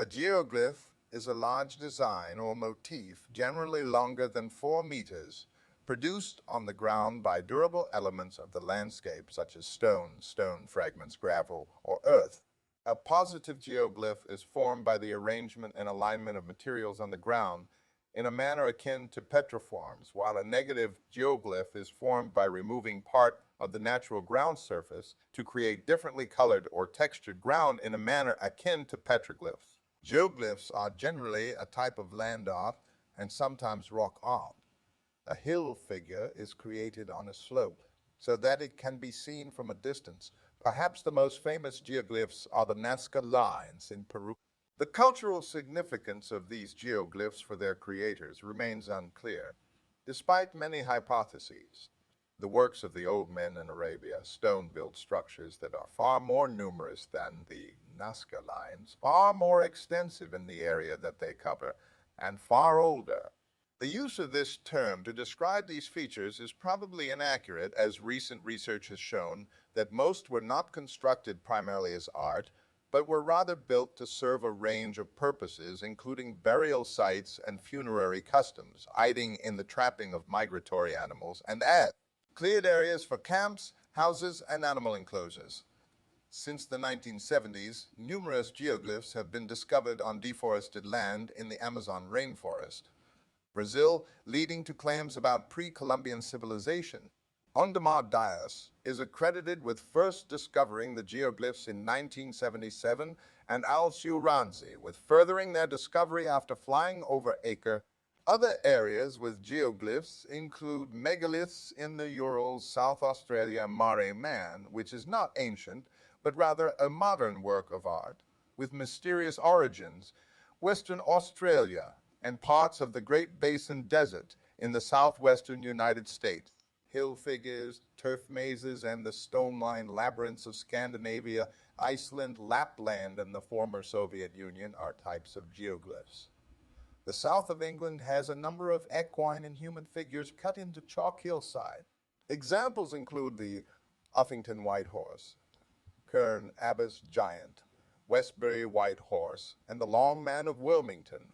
A geoglyph is a large design or motif, generally longer than 4 meters, produced on the ground by durable elements of the landscape such as stone fragments, gravel, or earth. A positive geoglyph is formed by the arrangement and alignment of materials on the ground in a manner akin to petroforms, while a negative geoglyph is formed by removing part of the natural ground surface to create differently colored or textured ground in a manner akin to petroglyphs. Geoglyphs are generally a type of land art and sometimes rock art. A hill figure is created on a slope so that it can be seen from a distance. Perhaps the most famous geoglyphs are the Nazca lines in Peru. The cultural significance of these geoglyphs for their creators remains unclear, despite many hypotheses. The works of the old men in Arabia, stone-built structures that are far more numerous than the Nazca lines, far more extensive in the area that they cover, and far older. The use of this term to describe these features is probably inaccurate, as recent research has shown that most were not constructed primarily as art, but were rather built to serve a range of purposes, including burial sites and funerary customs, aiding in the trapping of migratory animals, and as cleared areas for camps, houses, and animal enclosures. Since the 1970s, numerous geoglyphs have been discovered on deforested land in the Amazon rainforest. Brazil, leading to claims about pre-Columbian civilization. Ondamar Dias is accredited with first discovering the geoglyphs in 1977, and Al-Shuranzi with furthering their discovery after flying over Acre. Other areas with geoglyphs include megaliths in the Urals, South Australia, Mare Man, which is not ancient, but rather a modern work of art, with mysterious origins, Western Australia, and parts of the Great Basin Desert in the southwestern United States. Hill figures, turf mazes, and the stone-lined labyrinths of Scandinavia, Iceland, Lapland, and the former Soviet Union are types of geoglyphs. The south of England has a number of equine and human figures cut into chalk hillside. Examples include the Uffington White Horse, Kern Abbas Giant, Westbury White Horse, and the Long Man of Wilmington.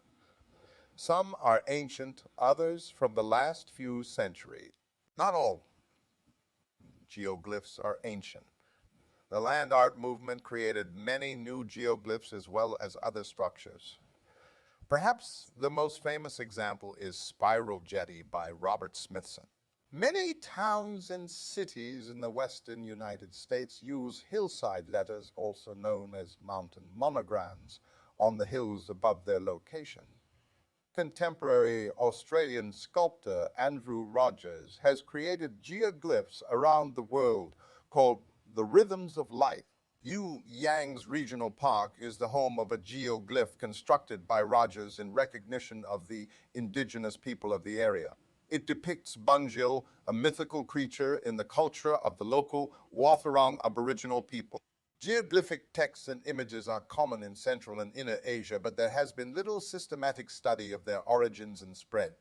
Some are ancient, others from the last few centuries. Not all geoglyphs are ancient. The land art movement created many new geoglyphs as well as other structures. Perhaps the most famous example is Spiral Jetty by Robert Smithson. Many towns and cities in the western United States use hillside letters, also known as mountain monograms, on the hills above their location. Contemporary Australian sculptor Andrew Rogers has created geoglyphs around the world called the Rhythms of Life. You Yang's Regional Park is the home of a geoglyph constructed by Rogers in recognition of the indigenous people of the area. It depicts Bunjil, a mythical creature in the culture of the local Wathaurong Aboriginal people. Geoglyphic texts and images are common in Central and Inner Asia, but there has been little systematic study of their origins and spread.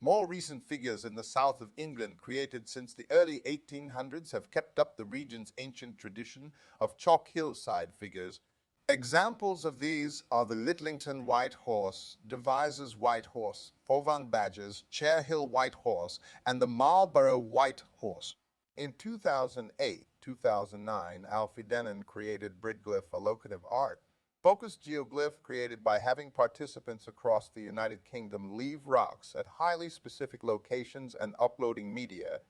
More recent figures in the south of England, created since the early 1800s, have kept up the region's ancient tradition of chalk hillside figures. Examples of these are the Lidlington White Horse, Devizes White Horse, Fovan Badgers, Chair Hill White Horse, and the Marlborough White Horse. In 2008-2009, Alfie Denon created Bridglyph, a locative art focused geoglyph created by having participants across the United Kingdom leave rocks at highly specific locations and uploading media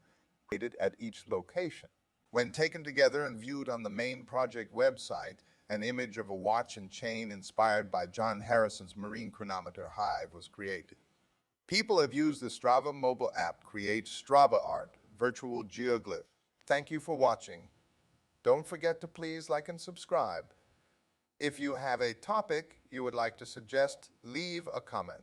created at each location. When taken together and viewed on the main project website, an image of a watch and chain inspired by John Harrison's marine chronometer hive was created. People have used the Strava mobile app to create Strava art, virtual geoglyph. Thank you for watching. Don't forget to please like and subscribe. If you have a topic you would like to suggest, leave a comment.